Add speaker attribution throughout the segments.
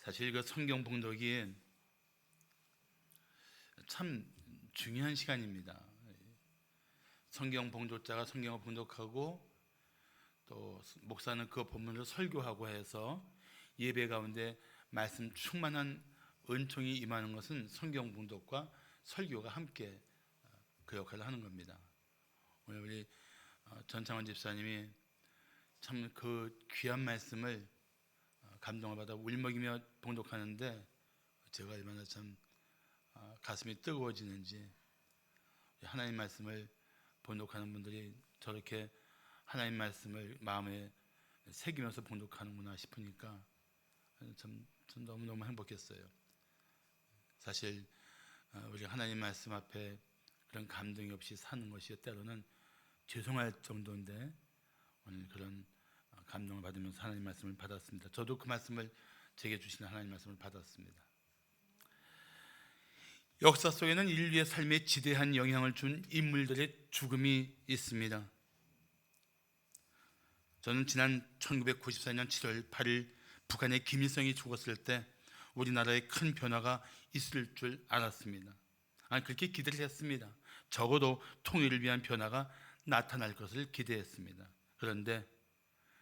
Speaker 1: 사실 그 성경 봉독이 참 중요한 시간입니다. 성경 봉독자가 성경을 봉독하고 또 목사는 그 본문을 설교하고 해서 예배 가운데 말씀 충만한 은총이 임하는 것은 성경 봉독과 설교가 함께 그 역할을 하는 겁니다. 오늘 우리 전창원 집사님이 참 그 귀한 말씀을 감동을 받아 울먹이며 봉독하는데 제가 얼마나 참 가슴이 뜨거워지는지, 하나님 말씀을 봉독하는 분들이 저렇게 하나님 말씀을 마음에 새기면서 봉독하는구나 싶으니까 참 너무너무 행복했어요. 사실 우리가 하나님 말씀 앞에 그런 감동이 없이 사는 것이 때로는 죄송할 정도인데, 오늘 그런 감동을 받으면서 하나님 말씀을 받았습니다. 저도 그 말씀을 제게 주시는 하나님 말씀을 받았습니다. 역사 속에는 인류의 삶에 지대한 영향을 준 인물들의 죽음이 있습니다. 저는 지난 1994년 7월 8일 북한의 김일성이 죽었을 때 우리나라에 큰 변화가 있을 줄 알았습니다. 그렇게 기대를 했습니다. 적어도 통일을 위한 변화가 나타날 것을 기대했습니다. 그런데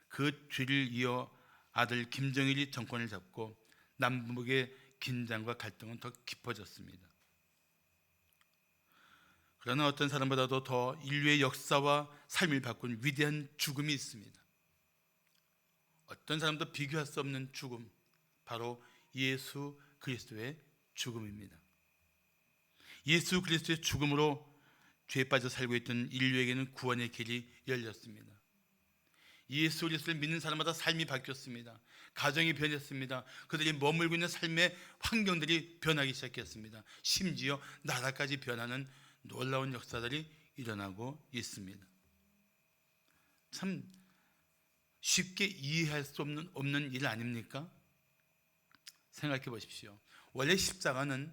Speaker 1: 그 뒤를 이어 아들 김정일이 정권을 잡고 남북의 긴장과 갈등은 더 깊어졌습니다. 그러나 어떤 사람보다도 더 인류의 역사와 삶을 바꾼 위대한 죽음이 있습니다. 어떤 사람도 비교할 수 없는 죽음, 바로 예수 그리스도의 죽음입니다. 예수 그리스도의 죽음으로 죄에 빠져 살고 있던 인류에게는 구원의 길이 열렸습니다. 예수 그리스도를 믿는 사람마다 삶이 바뀌었습니다. 가정이 변했습니다. 그들이 머물고 있는 삶의 환경들이 변하기 시작했습니다. 심지어 나라까지 변하는 놀라운 역사들이 일어나고 있습니다. 참 쉽게 이해할 수 없는 일 아닙니까? 생각해 보십시오. 원래 십자가는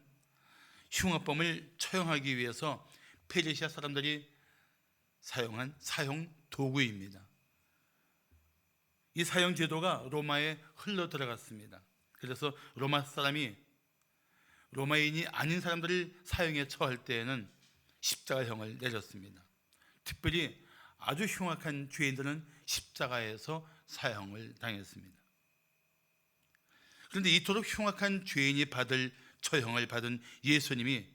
Speaker 1: 흉악범을 처형하기 위해서 페르시아 사람들이 사용한 사형 도구입니다. 이 사형 제도가 로마에 흘러 들어갔습니다. 그래서 로마 사람이 로마인이 아닌 사람들을 사형에 처할 때에는 십자가형을 내렸습니다. 특별히 아주 흉악한 죄인들은 십자가에서 사형을 당했습니다. 그런데 이토록 흉악한 죄인이 받을 처형을 받은 예수님이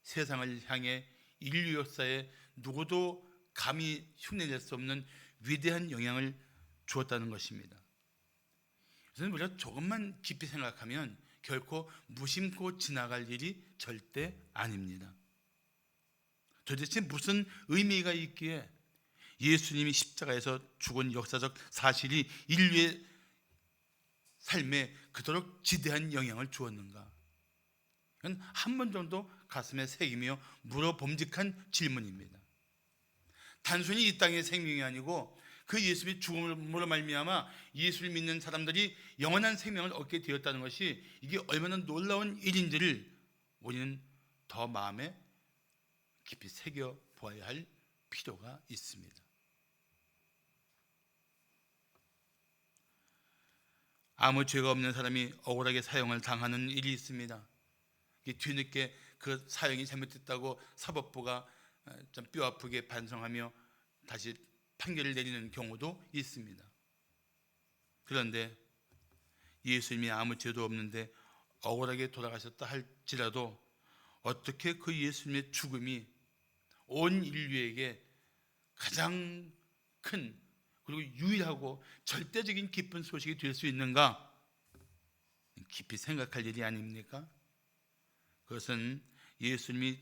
Speaker 1: 세상을 향해 인류 역사에 누구도 감히 흉내낼 수 없는 위대한 영향을 주었다는 것입니다. 그래서 우리가 조금만 깊이 생각하면 결코 무심코 지나갈 일이 절대 아닙니다. 도대체 무슨 의미가 있기에 예수님이 십자가에서 죽은 역사적 사실이 인류의 삶에 그토록 지대한 영향을 주었는가? 이건 한 번 정도 가슴에 새기며 물어봄직한 질문입니다. 단순히 이 땅의 생명이 아니고 그 예수님의 죽음으로 말미암아 예수를 믿는 사람들이 영원한 생명을 얻게 되었다는 것이 이게 얼마나 놀라운 일인지를 우리는 더 마음에 깊이 새겨 보아야 할 필요가 있습니다. 아무 죄가 없는 사람이 억울하게 사형을 당하는 일이 있습니다. 뒤늦게 그 사형이 잘못됐다고 사법부가 좀 뼈아프게 반성하며 다시 판결을 내리는 경우도 있습니다. 그런데 예수님이 아무 죄도 없는데 억울하게 돌아가셨다 할지라도 어떻게 그 예수님의 죽음이 온 인류에게 가장 큰 그리고 유일하고 절대적인 기쁜 소식이 될 수 있는가? 깊이 생각할 일이 아닙니까? 그것은 예수님이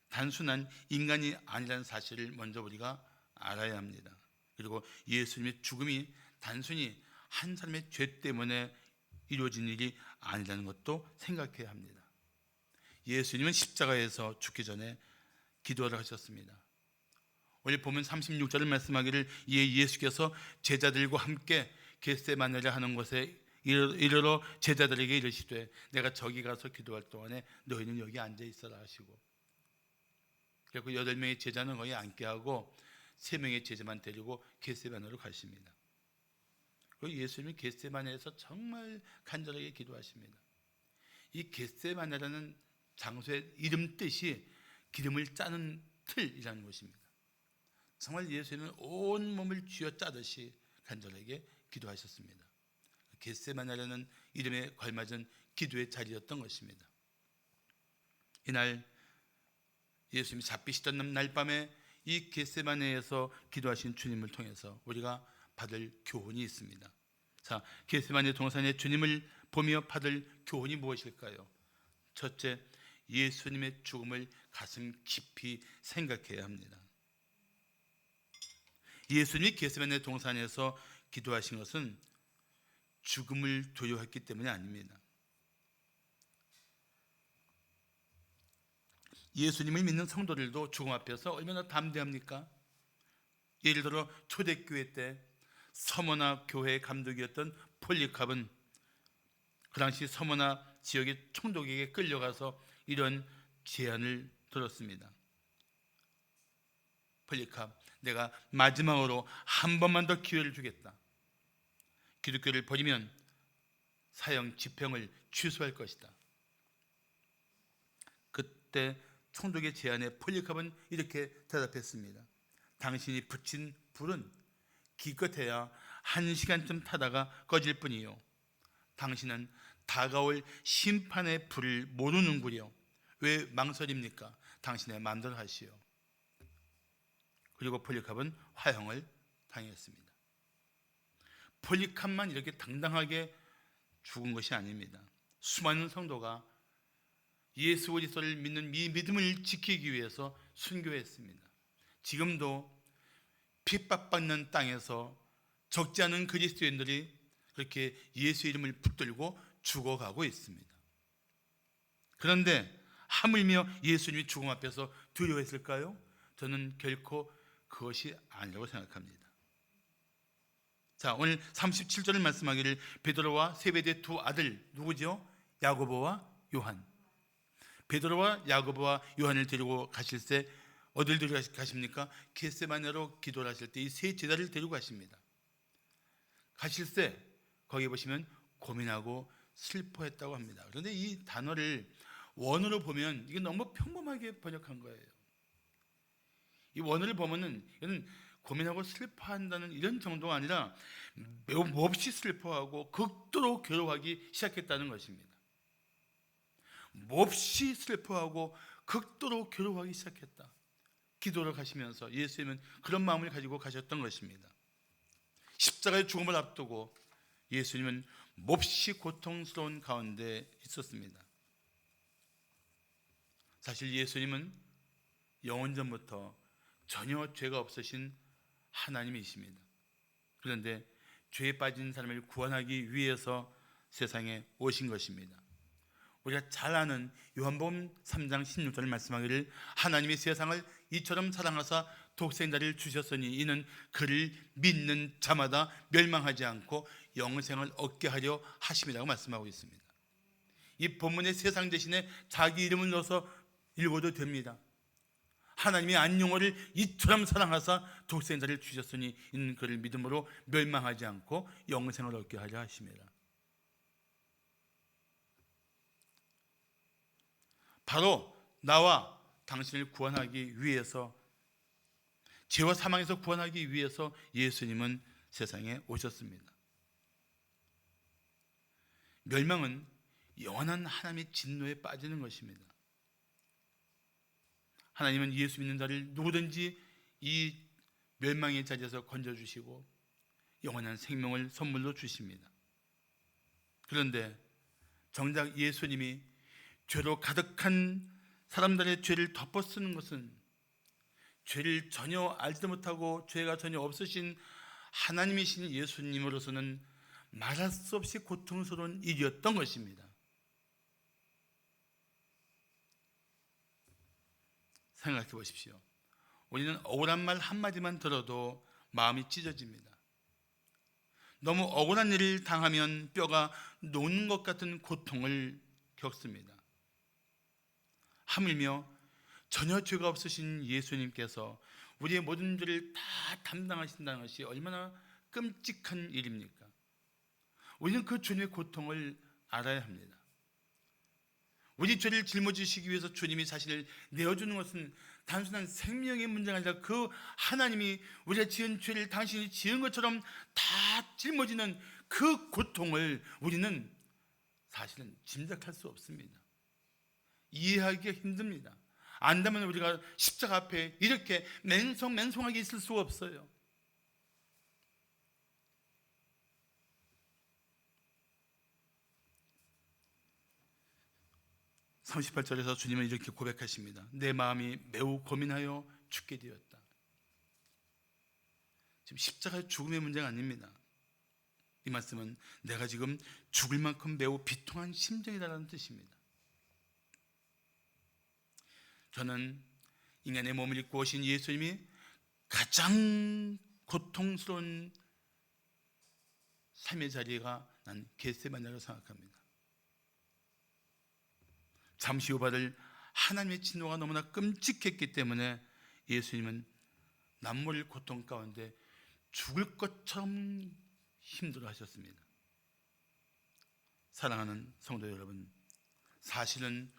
Speaker 1: 단순한 인간이 아니라는 사실을 먼저 우리가 알아야 합니다. 그리고 예수님의 죽음이 단순히 한 사람의 죄 때문에 이루어진 일이 아니라는 것도 생각해야 합니다. 예수님은 십자가에서 죽기 전에 기도를 하셨습니다. 오늘 보면 36절을 말씀하기를, 이에 예수께서 제자들과 함께 겟세마네를 하는 곳에 이르러 제자들에게 이르시되 내가 저기 가서 기도할 동안에 너희는 여기 앉아 있어라 하시고, 그리고 8명의 제자는 거기 앉게 하고 3명의 제자만 데리고 겟세마네로 가십니다. 그 예수님이 겟세마네에서 정말 간절하게 기도하십니다. 이 겟세마네라는 장소의 이름 뜻이 기름을 짜는 틀이라는 것입니다. 정말 예수님은 온 몸을 쥐어 짜듯이 간절하게 기도하셨습니다. 겟세마네라는 이름에 걸맞은 기도의 자리였던 것입니다. 이날 예수님이 잡히시던 날 밤에 이 겟세마네에서 기도하신 주님을 통해서 우리가 받을 교훈이 있습니다. 자, 겟세마네 동산의 주님을 보며 받을 교훈이 무엇일까요? 첫째, 예수님의 죽음을 가슴 깊이 생각해야 합니다. 예수님이 겟세마네 동산에서 기도하신 것은 죽음을 두려워했기 때문이 아닙니다. 예수님을 믿는 성도들도 죽음 앞에서 얼마나 담대합니까? 예를 들어 초대교회 때 서머나 교회 감독이었던 폴리캅은 그 당시 서머나 지역의 총독에게 끌려가서 이런 제안을 들었습니다. 폴리캅, 내가 마지막으로 한 번만 더 기회를 주겠다. 기독교를 버리면 사형 집행을 취소할 것이다. 그때 총독의 제안에 폴리캅은 이렇게 대답했습니다. 당신이 붙인 불은 기껏해야 1시간쯤 타다가 꺼질 뿐이요, 당신은 다가올 심판의 불을 모르는구려. 왜 망설입니까? 당신의 마음대로 하시오. 그리고 폴리캅은 화형을 당했습니다. 폴리캅만 이렇게 당당하게 죽은 것이 아닙니다. 수많은 성도가 예수 그리스도를 믿는 이 믿음을 지키기 위해서 순교했습니다. 지금도 핍박받는 땅에서 적지 않은 그리스도인들이 그렇게 예수 이름을 붙들고 죽어가고 있습니다. 그런데 하물며 예수님이 죽음 앞에서 두려워했을까요? 저는 결코 그것이 아니라고 생각합니다. 자, 오늘 37절을 말씀하기를 베드로와 세베대의 두 아들 누구죠? 야고보와 요한. 베드로와 야고보와 요한을 데리고 가실 때 어딜 데리고 가십니까? 겟세마네로 기도를 하실 때 이 세 제자를 데리고 가십니다. 가실 때 거기 보시면 고민하고 슬퍼했다고 합니다. 그런데 이 단어를 원어로 보면 이게 너무 평범하게 번역한 거예요. 이 원어를 보면은 이는 고민하고 슬퍼한다는 이런 정도가 아니라 매우 몹시 슬퍼하고 극도로 괴로워하기 시작했다는 것입니다. 몹시 슬퍼하고 극도로 괴로워하기 시작했다. 기도를 가시면서 예수님은 그런 마음을 가지고 가셨던 것입니다. 십자가의 죽음을 앞두고 예수님은 몹시 고통스러운 가운데 있었습니다. 사실 예수님은 영원전부터 전혀 죄가 없으신 하나님이십니다. 그런데 죄에 빠진 사람을 구원하기 위해서 세상에 오신 것입니다. 우리가 잘 아는 요한복음 3장 16절을 말씀하기를 하나님이 세상을 이처럼 사랑하사 독생자를 주셨으니 이는 그를 믿는 자마다 멸망하지 않고 영생을 얻게 하려 하심이라고 말씀하고 있습니다. 이 본문에 세상 대신에 자기 이름을 넣어서 읽어도 됩니다. 하나님이 안영호를 이처럼 사랑하사 독생자를 주셨으니 이는 그를 믿음으로 멸망하지 않고 영생을 얻게 하려 하심이라. 바로 나와 당신을 구원하기 위해서, 죄와 사망에서 구원하기 위해서 예수님은 세상에 오셨습니다. 멸망은 영원한 하나님의 진노에 빠지는 것입니다. 하나님은 예수 믿는 자를 누구든지 이 멸망의 자리에서 건져주시고 영원한 생명을 선물로 주십니다. 그런데 정작 예수님이 죄로 가득한 사람들의 죄를 덮어쓰는 것은 죄를 전혀 알지도 못하고 죄가 전혀 없으신 하나님이신 예수님으로서는 말할 수 없이 고통스러운 일이었던 것입니다. 생각해 보십시오. 우리는 억울한 말 한마디만 들어도 마음이 찢어집니다. 너무 억울한 일을 당하면 뼈가 녹는 것 같은 고통을 겪습니다. 하물며 전혀 죄가 없으신 예수님께서 우리의 모든 죄를 다 담당하신다는 것이 얼마나 끔찍한 일입니까? 우리는 그 주님의 고통을 알아야 합니다. 우리 죄를 짊어지시기 위해서 주님이 자신을 내어주는 것은 단순한 생명의 문제가 아니라 그 하나님이 우리가 지은 죄를 당신이 지은 것처럼 다 짊어지는 그 고통을 우리는 사실은 짐작할 수 없습니다. 이해하기가 힘듭니다. 안다면 우리가 십자가 앞에 이렇게 맨송하게 있을 수가 없어요. (38절에서) 주님은 이렇게 고백하십니다. 내 마음이 매우 고민하여 죽게 되었다. 지금 십자가 죽음의 문제가 아닙니다. 이 말씀은 내가 지금 죽을 만큼 매우 비통한 심정이라는 뜻입니다. 저는 인간의 몸을 입고 오신 예수님이 가장 고통스러운 삶의 자리가 난 겟세마네라고 생각합니다. 잠시 후 받을 하나님의 진노가 너무나 끔찍했기 때문에 예수님은 남모를 고통 가운데 죽을 것처럼 힘들어 하셨습니다. 사랑하는 성도 여러분, 사실은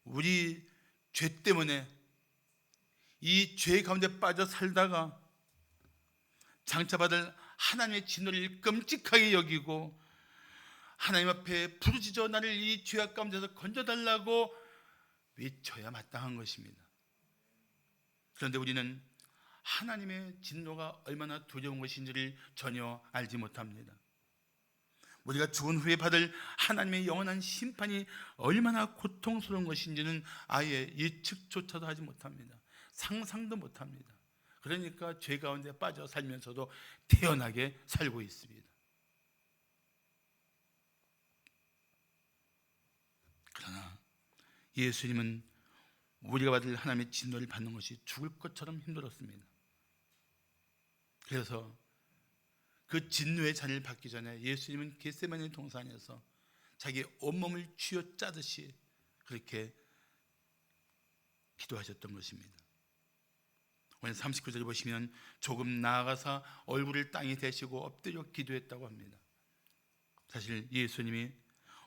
Speaker 1: 우리 죄 때문에 이 죄 가운데 빠져 살다가 장차 받을 하나님의 진노를 끔찍하게 여기고 하나님 앞에 부르짖어 나를 이 죄악 가운데서 건져달라고 외쳐야 마땅한 것입니다. 그런데 우리는 하나님의 진노가 얼마나 두려운 것인지를 전혀 알지 못합니다. 우리가 죽은 후에 받을 하나님의 영원한 심판이 얼마나 고통스러운 것인지는 아예 예측조차도 하지 못합니다. 상상도 못합니다. 그러니까 죄 가운데 빠져 살면서도 태연하게 살고 있습니다. 그러나 예수님은 우리가 받을 하나님의 진노를 받는 것이 죽을 것처럼 힘들었습니다. 그래서 그 진노의 잔을 받기 전에 예수님은 겟세마네 동산에서 자기 온몸을 쥐어 짜듯이 그렇게 기도하셨던 것입니다. 오늘 39절 보시면 조금 나아가서 얼굴을 땅에 대시고 엎드려 기도했다고 합니다. 사실 예수님이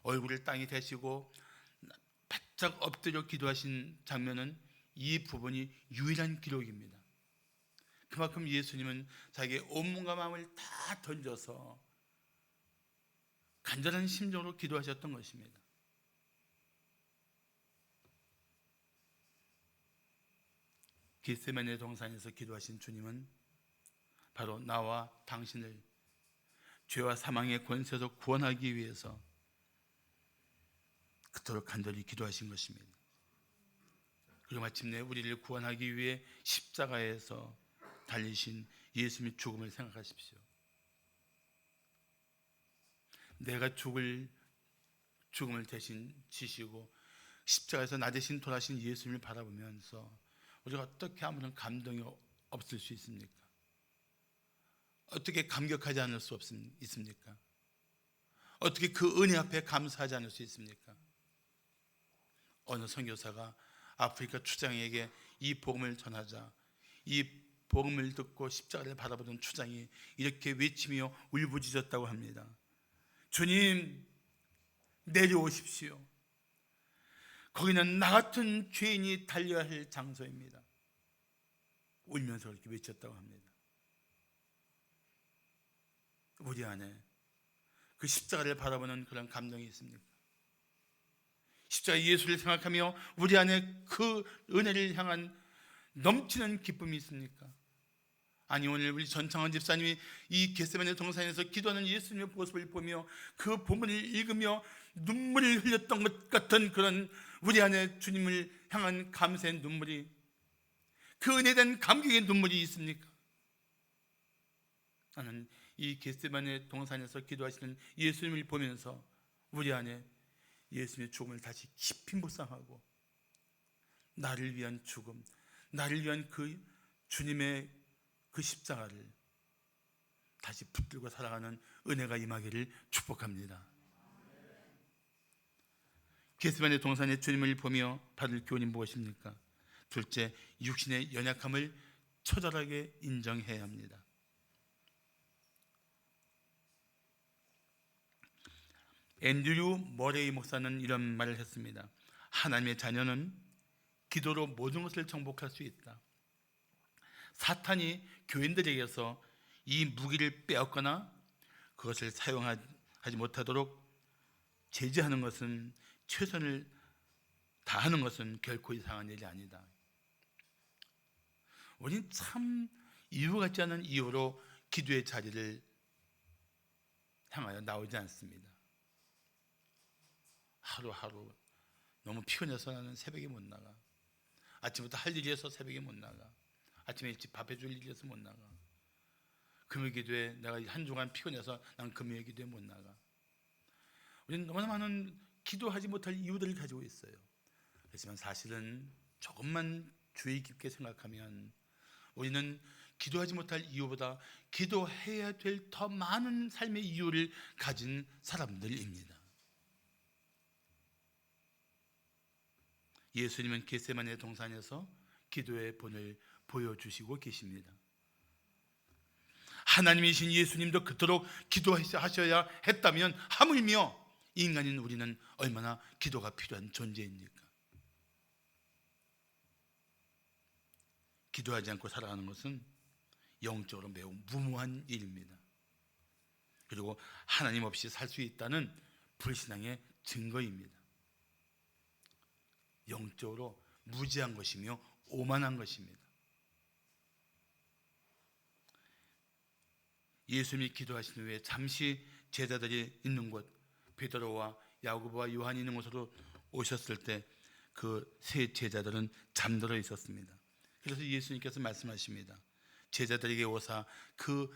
Speaker 1: 얼굴을 땅에 대시고 바짝 엎드려 기도하신 장면은 이 부분이 유일한 기록입니다. 그만큼 예수님은 자기의 온몸과 마음을 다 던져서 간절한 심정으로 기도하셨던 것입니다. 겟세마네 동산에서 기도하신 주님은 바로 나와 당신을 죄와 사망의 권세에서 구원하기 위해서 그토록 간절히 기도하신 것입니다. 그리고 마침내 우리를 구원하기 위해 십자가에서 달리신 예수님의 죽음을 생각하십시오. 내가 죽을 죽음을 대신 지시고 십자가에서 나 대신 돌아가신 예수님을 바라보면서 우리가 어떻게 아무런 감동이 없을 수 있습니까? 어떻게 감격하지 않을 수 있습니까? 어떻게 그 은혜 앞에 감사하지 않을 수 있습니까? 어느 선교사가 아프리카 추장에게 이 복음을 전하자 이 복음을 듣고 십자가를 바라보던 추장이 이렇게 외치며 울부짖었다고 합니다. 주님, 내려오십시오. 거기는 나 같은 죄인이 달려야 할 장소입니다. 울면서 그렇게 외쳤다고 합니다. 우리 안에 그 십자가를 바라보는 그런 감동이 있습니까? 십자가 예수를 생각하며 우리 안에 그 은혜를 향한 넘치는 기쁨이 있습니까? 아니, 오늘 우리 전창원 집사님이 이 겟세마네 동산에서 기도하는 예수님의 모습을 보며 그 본문을 읽으며 눈물을 흘렸던 것 같은 그런 우리 안에 주님을 향한 감사의 눈물이, 그 은혜에 대한 감격의 눈물이 있습니까? 나는 이 겟세마네 동산에서 기도하시는 예수님을 보면서 우리 안에 예수님의 죽음을 다시 깊이 묵상하고 나를 위한 죽음, 나를 위한 그 주님의 그 십자가를 다시 붙들고 살아가는 은혜가 임하기를 축복합니다. 겟세마네 동산의 주님을 보며 받을 교훈이 무엇입니까? 둘째, 육신의 연약함을 처절하게 인정해야 합니다. 앤드류 머레이 목사는 이런 말을 했습니다. 하나님의 자녀는 기도로 모든 것을 정복할 수 있다. 사탄이 교인들에게서 이 무기를 빼앗거나 그것을 사용하지 못하도록 제지하는 것은, 최선을 다하는 것은 결코 이상한 일이 아니다. 우리는 참 이유 같지 않은 이유로 기도의 자리를 향하여 나오지 않습니다. 하루하루 너무 피곤해서 나는 새벽에 못 나가. 아침부터 할 일이 있어서 새벽에 못 나가. 아침에 일찍 밥 해줄 일이 있어서 못 나가. 금요 기도에 내가 한 주간 피곤해서 난 금요 기도에 못 나가. 우리는 너무나 많은 기도하지 못할 이유들을 가지고 있어요. 그렇지만 사실은 조금만 주의 깊게 생각하면 우리는 기도하지 못할 이유보다 기도해야 될 더 많은 삶의 이유를 가진 사람들입니다. 예수님은 겟세마네 동산에서 기도의 본을 보여주시고 계십니다. 하나님이신 예수님도 그토록 기도하셔야 했다면 하물며 인간인 우리는 얼마나 기도가 필요한 존재입니까? 기도하지 않고 살아가는 것은 영적으로 매우 무모한 일입니다. 그리고 하나님 없이 살 수 있다는 불신앙의 증거입니다. 영적으로 무지한 것이며 오만한 것입니다. 예수님이 기도하신 후에 잠시 제자들이 있는 곳, 베드로와 야고보와 요한이 있는 곳으로 오셨을 때 그 세 제자들은 잠들어 있었습니다. 그래서 예수님께서 말씀하십니다. 제자들에게 오사 그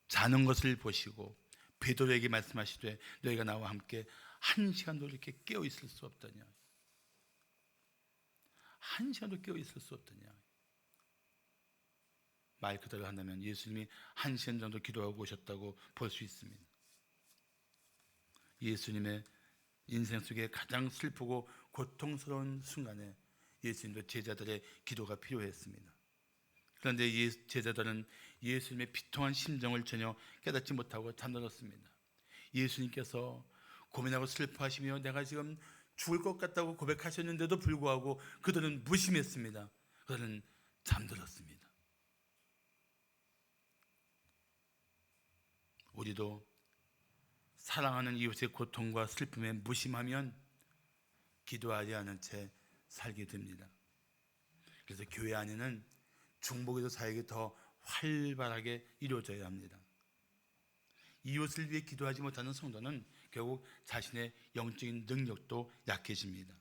Speaker 1: 자는 것을 보시고 베드로에게 말씀하시되 너희가 나와 함께 한 시간도 이렇게 깨어 있을 수 없더냐. 한 시간도 깨어 있을 수 없더냐. 말 그대로 한다면 예수님이 한 시간 정도 기도하고 오셨다고 볼 수 있습니다. 예수님의 인생 속에 가장 슬프고 고통스러운 순간에 예수님도 제자들의 기도가 필요했습니다. 그런데 제자들은 예수님의 비통한 심정을 전혀 깨닫지 못하고 잠들었습니다. 예수님께서 고민하고 슬퍼하시며 내가 지금 죽을 것 같다고 고백하셨는데도 불구하고 그들은 무심했습니다. 그들은 잠들었습니다. 우리도 사랑하는 이웃의 고통과 슬픔에 무심하면 기도하지 않은 채 살게 됩니다. 그래서 교회 안에는 중보기도 사역이 더 활발하게 이루어져야 합니다. 이웃을 위해 기도하지 못하는 성도는 결국 자신의 영적인 능력도 약해집니다.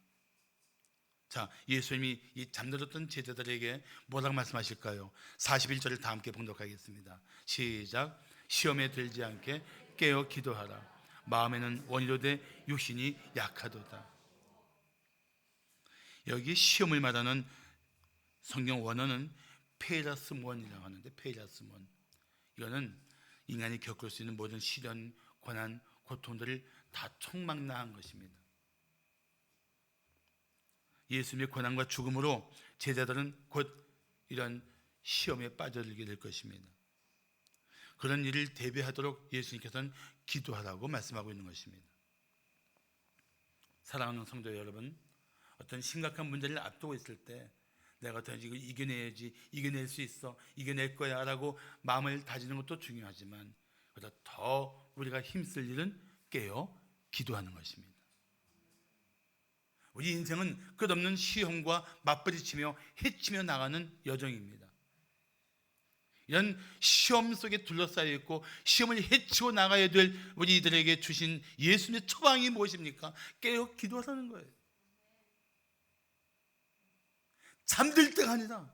Speaker 1: 자, 예수님이 이 잠들었던 제자들에게 뭐라고 말씀하실까요? 41절을 다 함께 봉독하겠습니다. 시작. 시험에 들지 않게 깨어 기도하라. 마음에는 원이로되 육신이 약하도다. 여기 시험을 말하는 성경 원어는 페이라스몬이라고 하는데, 페이라스몬, 이거는 인간이 겪을 수 있는 모든 시련, 고난, 고통들을 다 총망라한 것입니다. 예수님의 고난과 죽음으로 제자들은 곧 이런 시험에 빠져들게 될 것입니다. 그런 일을 대비하도록 예수님께서는 기도하라고 말씀하고 있는 것입니다. 사랑하는 성도 여러분, 어떤 심각한 문제를 앞두고 있을 때 내가 어떻게 이걸 이겨내야지, 이겨낼 수 있어, 이겨낼 거야 라고 마음을 다지는 것도 중요하지만 그보다 더 우리가 힘쓸 일은 깨어 기도하는 것입니다. 우리 인생은 끝없는 시험과 맞부딪히며 헤치며 나가는 여정입니다. 이런 시험 속에 둘러싸여 있고 시험을 헤치고 나가야 될 우리들에게 주신 예수님의 처방이 무엇입니까? 깨어 기도하라는 거예요. 잠들 때가 아니라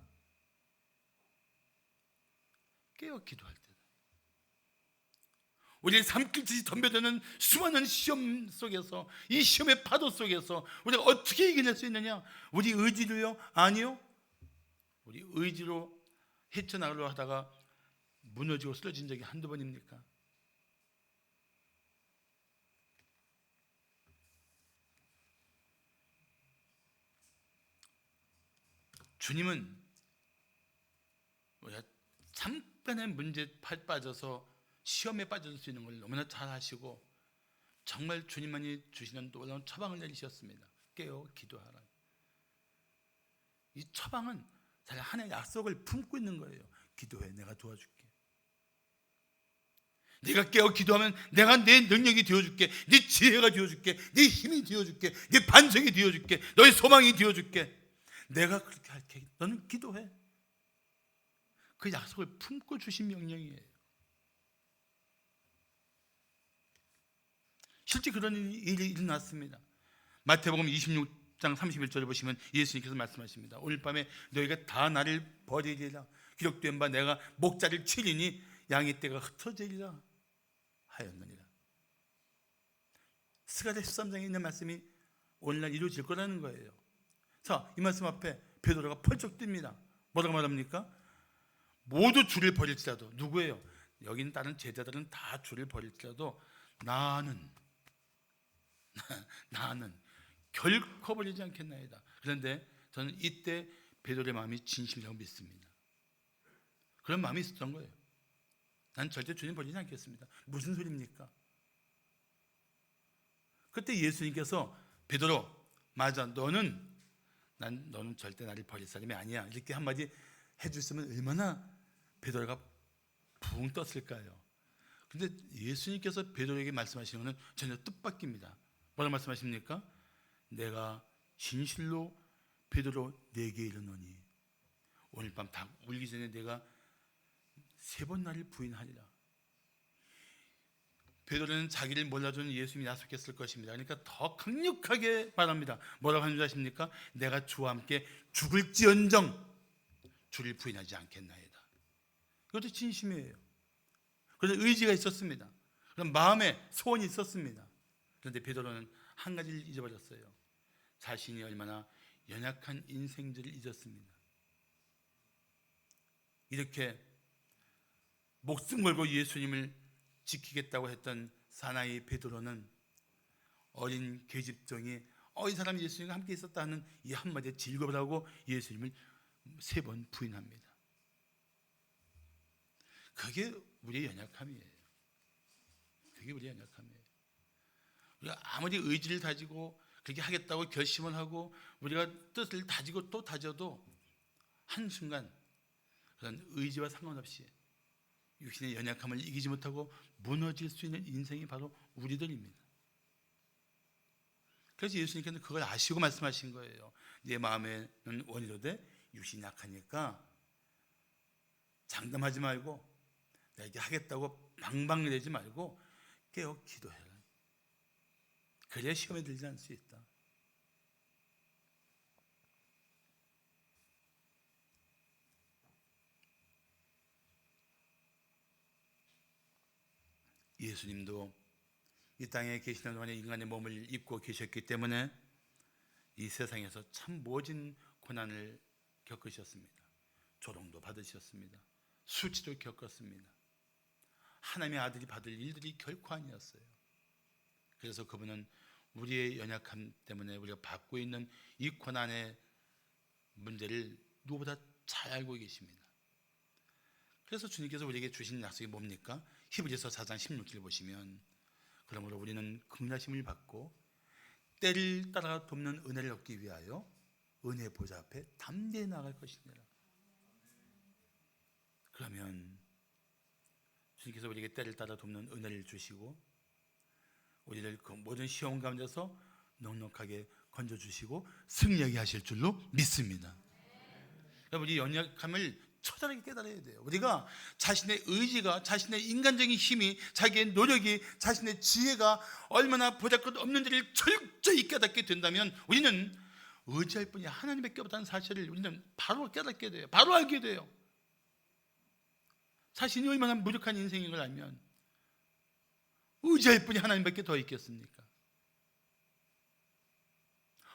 Speaker 1: 깨어 기도할 때다. 우리의 삶길듯이 덤벼드는 수많은 시험 속에서, 이 시험의 파도 속에서 우리가 어떻게 이겨낼 수 있느냐? 우리 의지로요? 아니요. 우리 의지로 헤쳐나가려 하다가 무너지고 쓰러진 적이 한두 번입니까? 주님은 우리가 잠깐의 문제에 빠져서 시험에 빠질 수 있는 걸 너무나 잘 하시고 정말 주님만이 주시는 놀라운 처방을 내리셨습니다. 깨어 기도하라. 이 처방은 사실 하나님의 약속을 품고 있는 거예요. 기도해, 내가 도와줄게. 네가 깨어 기도하면 내가 내 능력이 되어줄게. 네 지혜가 되어줄게. 네 힘이 되어줄게. 네 반석이 되어줄게. 너의 소망이 되어줄게. 내가 그렇게 할게. 너는 기도해. 그 약속을 품고 주신 명령이에요. 실제 그런 일이 일어났습니다. 마태복음 26장 31절을 보시면 예수님께서 말씀하십니다. 오늘 밤에 너희가 다 나를 버리리라. 기록된 바 내가 목자를 치리니 양의 떼가 흩어지리라 하였느니라. 스가랴 13장에 있는 말씀이 오늘날 이루어질 거라는 거예요. 자, 이 말씀 앞에 베드로가 펄쩍 뜹니다. 뭐라고 말합니까? 모두 주를 버릴지라도. 누구예요? 여기 있는 다른 제자들은 다 주를 버릴지라도 나는 결코 버리지 않겠나이다. 그런데 저는 이때 베드로의 마음이 진심이라고 믿습니다. 그런 마음이 있었던 거예요. 난 절대 주님 버리지 않겠습니다. 무슨 소리입니까? 그때 예수님께서 베드로, 맞아, 너는 절대 나를 버릴 사람이 아니야, 이렇게 한마디 해줬으면 얼마나 베드로가 붕 떴을까요? 근데 예수님께서 베드로에게 말씀하시는 것은 전혀 뜻밖입니다. 뭐라고 말씀하십니까? 내가 진실로 베드로 네게 이르노니 오늘 밤 다 울기 전에 내가 3번 나를 부인하리라. 베드로는 자기를 몰라주는 예수님이 약속했을 것입니다. 그러니까 더 강력하게 말합니다. 뭐라고 하는 줄 아십니까? 내가 주와 함께 죽을지언정 주를 부인하지 않겠나이다. 이것도 진심이에요. 그래서 의지가 있었습니다. 그런 마음에 소원이 있었습니다. 그런데 베드로는 한 가지를 잊어버렸어요. 자신이 얼마나 연약한 인생들을 잊었습니다. 이렇게 목숨 걸고 예수님을 지키겠다고 했던 사나이 베드로는 어린 계집종이 이 사람이 예수님과 함께 있었다 하는 이 한마디에 질겁을 하고 예수님을 3번 부인합니다. 그게 우리의 연약함이에요. 그게 우리의 연약함이에요. 우리가 아무리 의지를 다지고 그렇게 하겠다고 결심을 하고 우리가 뜻을 다지고 또 다져도 한순간 그런 의지와 상관없이 육신의 연약함을 이기지 못하고 무너질 수 있는 인생이 바로 우리들입니다. 그래서 예수님께서는 그걸 아시고 말씀하신 거예요. 내 마음에는 원이로되 육신이 약하니까 장담하지 말고 내가 이렇게 하겠다고 방방내지 말고 깨어 기도해라. 그래야 시험에 들지 않을 수 있다. 예수님도 이 땅에 계시는 동안에 인간의 몸을 입고 계셨기 때문에 이 세상에서 참 모진 고난을 겪으셨습니다. 조롱도 받으셨습니다. 수치도 겪었습니다. 하나님의 아들이 받을 일들이 결코 아니었어요. 그래서 그분은 우리의 연약함 때문에 우리가 받고 있는 이 고난의 문제를 누구보다 잘 알고 계십니다. 그래서 주님께서 우리에게 주신 약속이 뭡니까? 히브리서 4장 16절 보시면 그러므로 우리는 긍휼하심을 받고 때를 따라 돕는 은혜를 얻기 위하여 은혜 보좌 앞에 담대히 나아갈 것이니라. 그러면 주님께서 우리에게 때를 따라 돕는 은혜를 주시고 우리를 그 모든 시험 가운데서 넉넉하게 건져주시고 승리하게 하실 줄로 믿습니다. 여러분, 이 연약함을 처절하게 깨달아야 돼요. 우리가 자신의 의지가, 자신의 인간적인 힘이, 자기의 노력이, 자신의 지혜가 얼마나 보잘것없는지를 철저히 깨닫게 된다면 우리는 의지할 분이 하나님밖에 없다는 사실을 우리는 바로 깨닫게 돼요. 바로 알게 돼요. 자신이 얼마나 무력한 인생인 걸 알면 의지할 분이 하나님밖에 더 있겠습니까?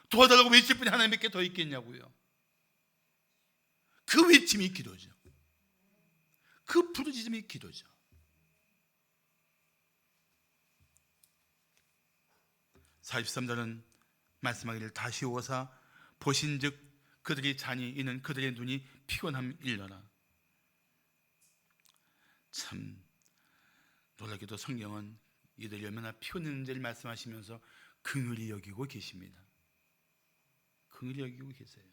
Speaker 1: 도와달라고 외칠 분이 하나님밖에 더 있겠냐고요. 그 외침이 기도죠. 그 부르짖음이 기도죠. (43절은) 말씀하기를 다시 오사 보신즉 그들이 잔이 이는 그들의 눈이 피곤함 일러라. 참 놀랍게도 성경은 이들이 얼마나 피곤했는지를 말씀하시면서 긍휼히 여기고 계십니다. 긍휼히 여기고 계세요.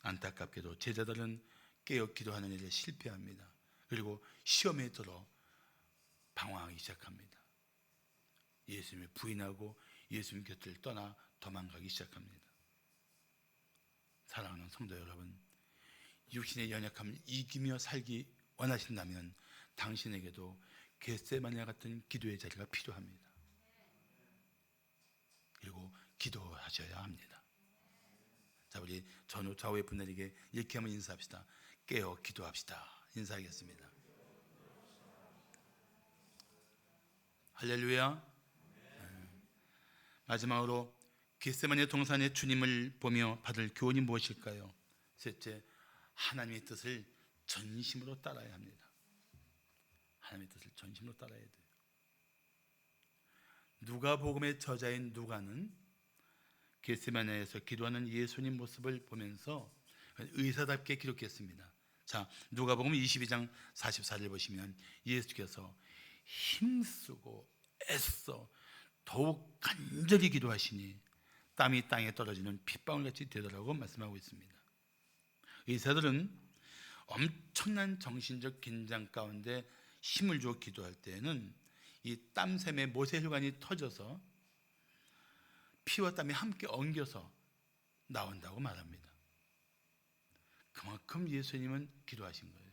Speaker 1: 안타깝게도 제자들은 깨어 기도하는 일에 실패합니다. 그리고 시험에 들어 방황하기 시작합니다. 예수님을 부인하고 예수님 곁을 떠나 도망가기 시작합니다. 사랑하는 성도 여러분, 육신의 연약함을 이기며 살기 원하신다면 당신에게도 겟세마네 같은 기도의 자리가 필요합니다. 그리고 기도하셔야 합니다. 자, 우리 전후 좌우의 분들에게 이렇게 한번 인사합시다. 깨어 기도합시다. 인사하겠습니다. 할렐루야. 마지막으로 겟세마네 동산의 주님을 보며 받을 교훈이 무엇일까요? 셋째, 하나님의 뜻을 전심으로 따라야 합니다. 하나님의 뜻을 전심으로 따라야 돼요. 누가복음의 저자인 누가는 겟세마네에서 기도하는 예수님 모습을 보면서 의사답게 기록했습니다. 자, 누가복음 22장 44절 보시면 예수께서 힘쓰고 애써 더욱 간절히 기도하시니 땀이 땅에 떨어지는 핏방울같이 되더라고 말씀하고 있습니다. 의사들은 엄청난 정신적 긴장 가운데 힘을 주어 기도할 때에는 이 땀샘에 모세혈관이 터져서 피와 땀이 함께 엉겨서 나온다고 말합니다. 그만큼 예수님은 기도하신 거예요.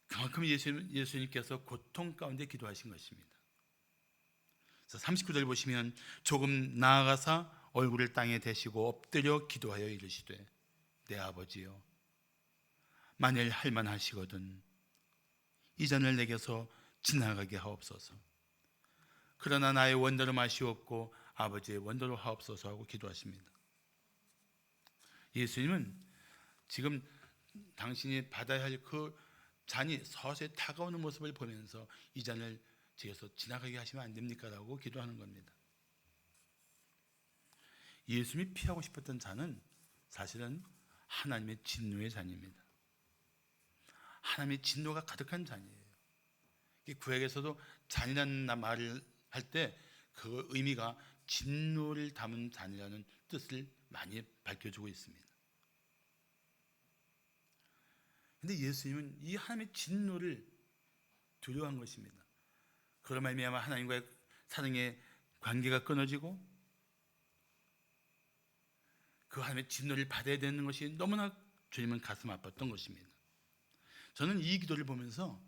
Speaker 1: 그만큼 예수님께서 고통 가운데 기도하신 것입니다. 39절 보시면 조금 나아가사 얼굴을 땅에 대시고 엎드려 기도하여 이르시되 내 아버지여 만일 할만하시거든 이 잔을 내게서 지나가게 하옵소서. 그러나 나의 원대로 마시옵고 아버지의 원대로 하옵소서 하고 기도하십니다. 예수님은 지금 당신이 받아야 할 그 잔이 서서히 다가오는 모습을 보면서 이 잔을 제게서 지나가게 하시면 안 됩니까? 라고 기도하는 겁니다. 예수님이 피하고 싶었던 잔은 사실은 하나님의 진노의 잔입니다. 하나님의 진노가 가득한 잔이에요. 구약에서도 잔이라는 말을 할 때 그 의미가 진노를 담은 잔이라는 뜻을 많이 밝혀주고 있습니다. 그런데 예수님은 이 하나님의 진노를 두려워한 것입니다. 그런 말미암아 하나님과의 사랑의 관계가 끊어지고 그 하나님의 진노를 받아야 되는 것이 너무나 주님은 가슴 아팠던 것입니다. 저는 이 기도를 보면서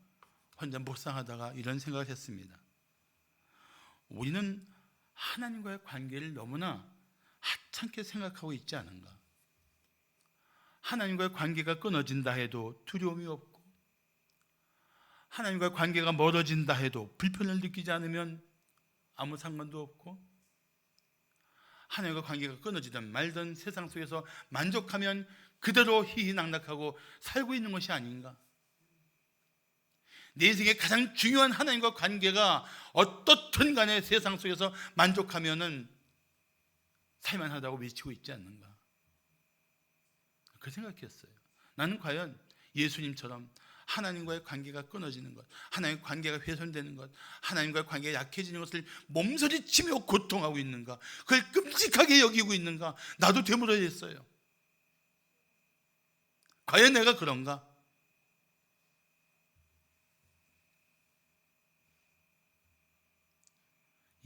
Speaker 1: 혼자 묵상하다가 이런 생각을 했습니다. 우리는 하나님과의 관계를 너무나 하찮게 생각하고 있지 않은가? 하나님과의 관계가 끊어진다 해도 두려움이 없고 하나님과의 관계가 멀어진다 해도 불편을 느끼지 않으면 아무 상관도 없고 하나님과 관계가 끊어지든 말든 세상 속에서 만족하면 그대로 희희낙낙하고 살고 있는 것이 아닌가? 내 인생의 가장 중요한 하나님과 관계가 어떻든 간에 세상 속에서 만족하면은 살만하다고 외치고 있지 않는가? 그 생각했어요. 나는 과연 예수님처럼 하나님과의 관계가 끊어지는 것, 하나님과의 관계가 훼손되는 것, 하나님과의 관계가 약해지는 것을 몸서리치며 고통하고 있는가? 그걸 끔찍하게 여기고 있는가? 나도 되물어야겠어요. 과연 내가 그런가?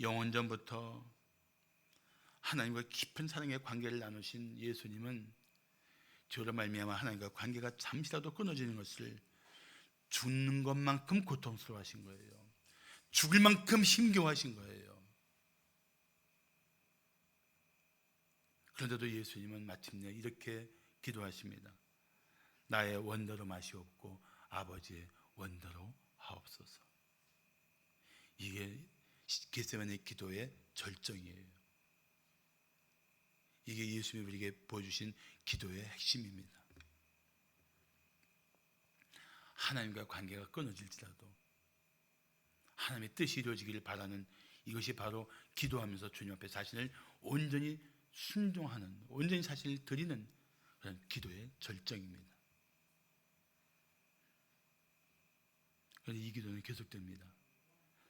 Speaker 1: 영원전부터 하나님과 깊은 사랑의 관계를 나누신 예수님은 저로 말미암아 하나님과 관계가 잠시라도 끊어지는 것을 죽는 것만큼 고통스러워하신 거예요. 죽을 만큼 힘겨워하신 거예요. 그런데도 예수님은 마침내 이렇게 기도하십니다. 나의 원대로 마시옵고 아버지의 원대로 하옵소서. 이게 겟세마네 기도의 절정이에요. 이게 예수님이 우리에게 보여주신 기도의 핵심입니다. 하나님과 관계가 끊어질지라도 하나님의 뜻이 이루어지기를 바라는 이것이 바로 기도하면서 주님 앞에 자신을 온전히 순종하는, 온전히 자신을 드리는 그런 기도의 절정입니다. 그런데 이 기도는 계속됩니다.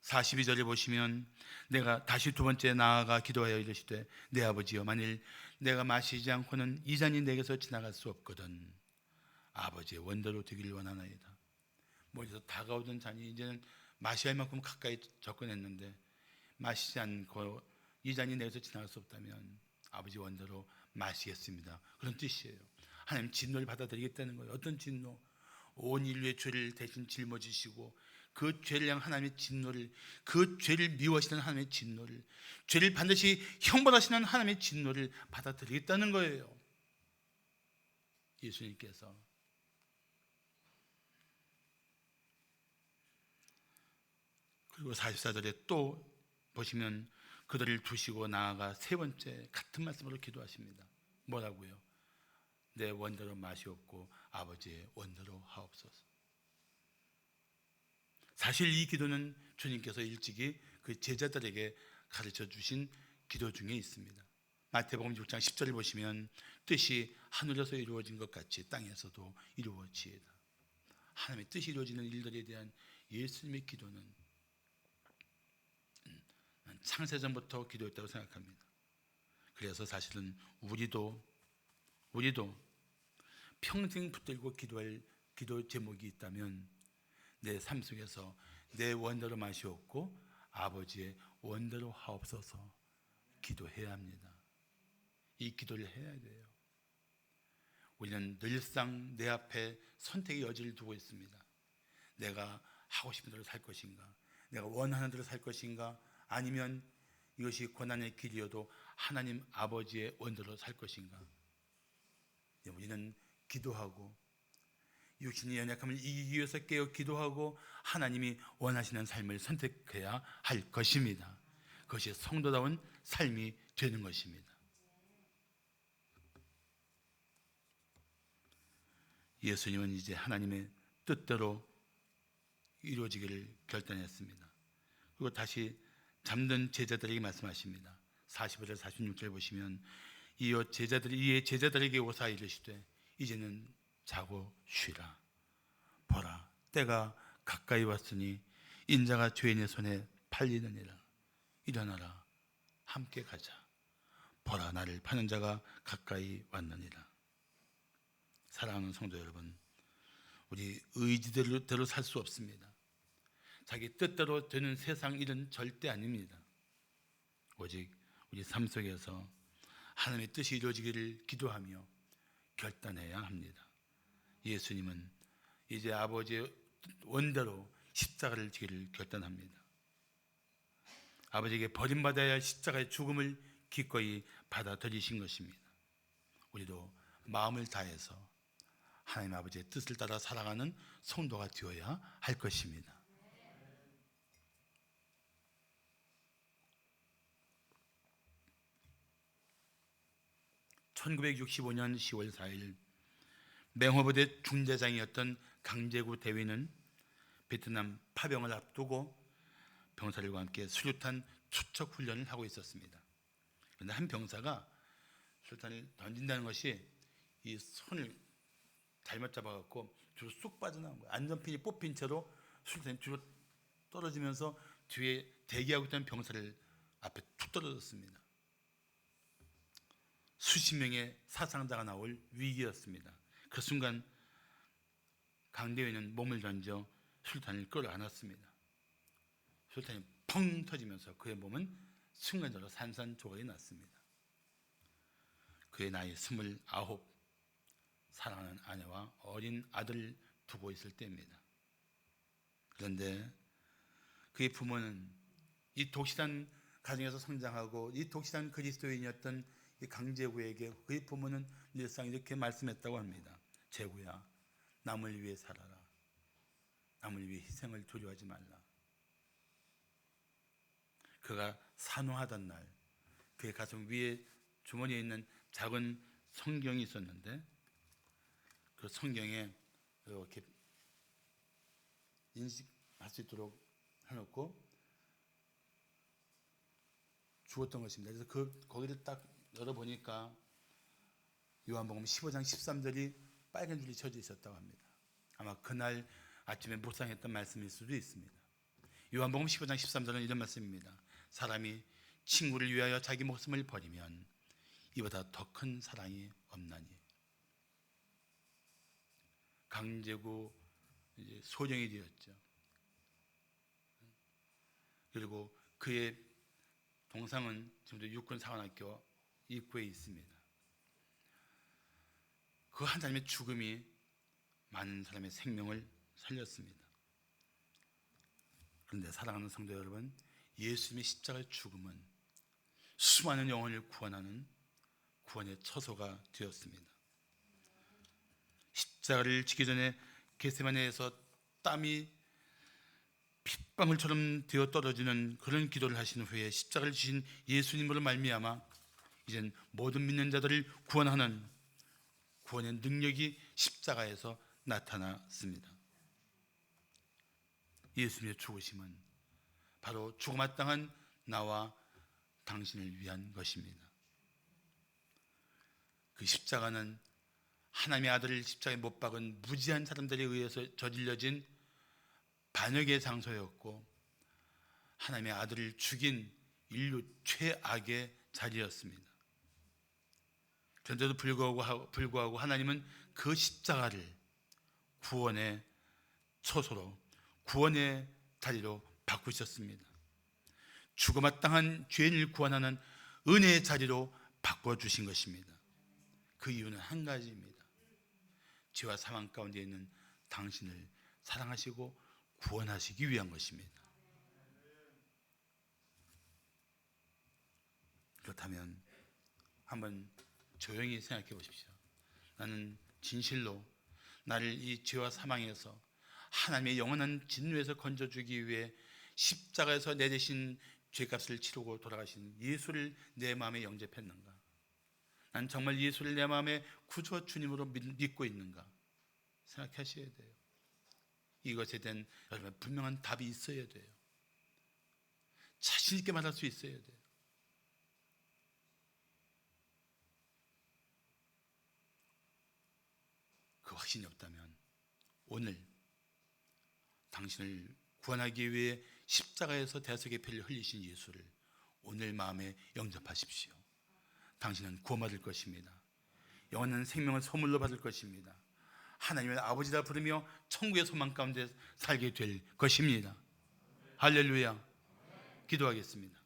Speaker 1: 42절에 보시면 내가 다시 두 번째 나아가 기도하여 이르시되 내 아버지여 만일 내가 마시지 않고는 이 잔이 내게서 지나갈 수 없거든 아버지의 원대로 되기를 원하나이다. 멀리서 다가오던 잔이 이제는 마셔야 할 만큼 가까이 접근했는데 마시지 않고 이 잔이 내게서 지나갈 수 없다면 아버지 원대로 마시겠습니다. 그런 뜻이에요. 하나님 진노를 받아들이겠다는 거예요. 어떤 진노? 온 인류의 죄를 대신 짊어지시고 그 죄를 향한 하나님의 진노를, 그 죄를 미워하시는 하나님의 진노를, 죄를 반드시 형벌하시는 하나님의 진노를 받아들이겠다는 거예요. 예수님께서. 그리고 44절에 또 보시면 그들을 두시고 나아가 세 번째 같은 말씀으로 기도하십니다. 뭐라고요? 내 원대로 마시옵고 아버지의 원대로 하옵소서. 사실 이 기도는 주님께서 일찍이 그 제자들에게 가르쳐 주신 기도 중에 있습니다. 마태복음 6장 10절을 보시면 뜻이 하늘에서 이루어진 것 같이 땅에서도 이루어지이다. 하나님의 뜻이 이루어지는 일들에 대한 예수님의 기도는 창세전부터 기도했다고 생각합니다. 그래서 사실은 우리도 평생 붙들고 기도할 기도 제목이 있다면 내 삶 속에서 내 원대로 마시옵고 아버지의 원대로 하옵소서 기도해야 합니다. 이 기도를 해야 돼요. 우리는 늘상 내 앞에 선택의 여지를 두고 있습니다. 내가 하고 싶은 대로 살 것인가, 내가 원하는 대로 살 것인가, 아니면 이것이 고난의 길이어도 하나님 아버지의 원대로 살 것인가. 우리는 기도하고 육신의 연약함을 이기기 위해서 깨어 기도하고 하나님이 원하시는 삶을 선택해야 할 것입니다. 그것이 성도다운 삶이 되는 것입니다. 예수님은 이제 하나님의 뜻대로 이루어지기를 결단했습니다. 그리고 다시 잠든 제자들에게 말씀하십니다. 45절 46절 보시면 이에 제자들에게 오사 이르시되 이제는 자고 쉬라. 보라 때가 가까이 왔으니 인자가 죄인의 손에 팔리느니라. 일어나라 함께 가자. 보라 나를 파는 자가 가까이 왔느니라. 사랑하는 성도 여러분, 우리 의지대로 살 수 없습니다. 자기 뜻대로 되는 세상 일은 절대 아닙니다. 오직 우리 삶 속에서 하나님의 뜻이 이루어지기를 기도하며 결단해야 합니다. 예수님은 이제 아버지의 원대로 십자가를 지기를 결단합니다. 아버지에게 버림받아야 할 십자가의 죽음을 기꺼이 받아들이신 것입니다. 우리도 마음을 다해서 하나님 아버지의 뜻을 따라 살아가는 성도가 되어야 할 것입니다. (1965년 10월 4일) 맹호부대 중대장이었던 강제구 대위는 베트남 파병을 앞두고 병사들과 함께 수류탄 투척 훈련을 하고 있었습니다. 그런데 한 병사가 수류탄을 던진다는 것이 이 손을 잘못 잡아갖고 뒤로 쑥 빠져나온 거예요. 안전핀이 뽑힌 채로 수류탄이 뒤로 떨어지면서 뒤에 대기하고 있던 병사를 앞에 툭 떨어졌습니다. 수십 명의 사상자가 나올 위기였습니다. 그 순간 강대위는 몸을 던져 수류탄을 끌어안았습니다. 수류탄이 펑 터지면서 그의 몸은 순간적으로 산산조각이 났습니다. 그의 나이 29, 사랑하는 아내와 어린 아들을 두고 있을 때입니다. 그런데 그의 부모는 이 독실한 가정에서 성장하고 이 독실한 그리스도인이었던 이 강제구에게 그의 부모는 늘상 이렇게 말씀했다고 합니다. 제구야, 남을 위해 살아라. 남을 위해 희생을 두려워하지 말라. 그가 산후하던 날 그의 가슴 위에 주머니에 있는 작은 성경이 있었는데 그 성경에 이렇게 인식할 수 있도록 해놓고 주었던 것입니다. 그래서 거기를 딱 열어보니까 요한복음 15장 13절이 빨간 줄이 쳐져 있었다고 합니다. 아마 그날 아침에 묵상했던 말씀일 수도 있습니다. 요한복음 15장 13절은 이런 말씀입니다. 사람이 친구를 위하여 자기 목숨을 버리면 이보다 더 큰 사랑이 없나니. 강제구 소령이 되었죠. 그리고 그의 동상은 지금도 육군사관학교 입구에 있습니다. 그 한 사람의 죽음이 많은 사람의 생명을 살렸습니다. 그런데 사랑하는 성도 여러분, 예수님의 십자가의 죽음은 수많은 영혼을 구원하는 구원의 처소가 되었습니다. 십자가를 지기 전에 겟세마네에서 땀이 핏방울처럼 되어 떨어지는 그런 기도를 하신 후에 십자가를 지신 예수님으로 말미암아 이젠 모든 믿는 자들을 구원하는 구원의 능력이 십자가에서 나타났습니다. 예수님의 죽으심은 바로 죽음마땅한 나와 당신을 위한 것입니다. 그 십자가는 하나님의 아들을 십자가에 못 박은 무지한 사람들에 의해서 저질러진 반역의 장소였고 하나님의 아들을 죽인 인류 최악의 자리였습니다. 그런데도 불구하고 하나님은 그 십자가를 구원의 처소로, 구원의 자리로 바꾸셨습니다. 죽어마땅한 죄인을 구원하는 은혜의 자리로 바꿔주신 것입니다. 그 이유는 한 가지입니다. 죄와 사망 가운데 있는 당신을 사랑하시고 구원하시기 위한 것입니다. 그렇다면 한번 조용히 생각해 보십시오. 나는 진실로 나를 이 죄와 사망에서 하나님의 영원한 진노에서 건져주기 위해 십자가에서 내 대신 죄값을 치르고 돌아가신 예수를 내 마음에 영접했는가? 난 정말 예수를 내 마음의 구주와 주님으로 믿고 있는가? 생각하셔야 돼요. 이것에 대한 여러분 분명한 답이 있어야 돼요. 자신 있게 말할 수 있어야 돼요. 그 확신이 없다면 오늘 당신을 구원하기 위해 십자가에서 대속의 피를 흘리신 예수를 오늘 마음에 영접하십시오. 당신은 구원받을 것입니다. 영원한 생명을 선물로 받을 것입니다. 하나님의 아버지라 부르며 천국의 소망 가운데 살게 될 것입니다. 할렐루야. 기도하겠습니다.